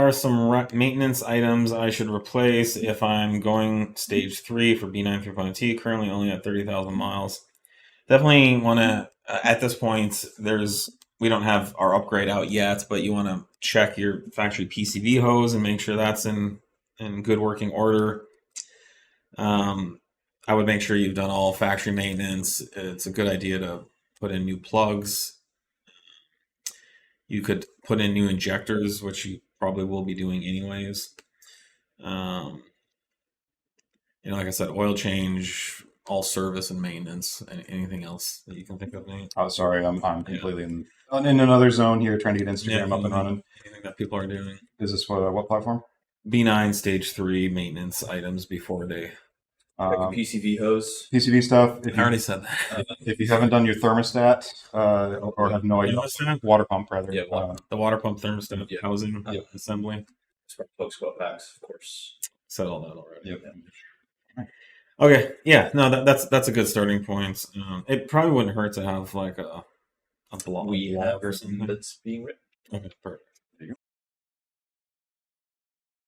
are some maintenance items I should replace if I'm going stage 3 for B9 3.T, currently only at 30,000 miles. Definitely want to, at this point, we don't have our upgrade out yet, but you want to check your factory PCV hose and make sure that's in good working order. I would make sure you've done all factory maintenance. It's a good idea to put in new plugs. You could put in new injectors, which you probably will be doing anyways. Like I said, oil change, all service and maintenance, and anything else that you can think of, Nate? Oh, sorry, I'm completely in another zone here, trying to get Instagram up and running. Anything that people are doing. Is this what platform? B9 stage 3 maintenance items before they... PCV hose. PCV stuff. I already said that. If you haven't done your thermostat or have no idea, water pump rather. Yeah, the water pump thermostat housing assembly. Spark squat packs, of course. Said all that already. Yep. Okay, yeah, no, that's a good starting point. It probably wouldn't hurt to have like a blog We have or something that's being written. Okay, perfect.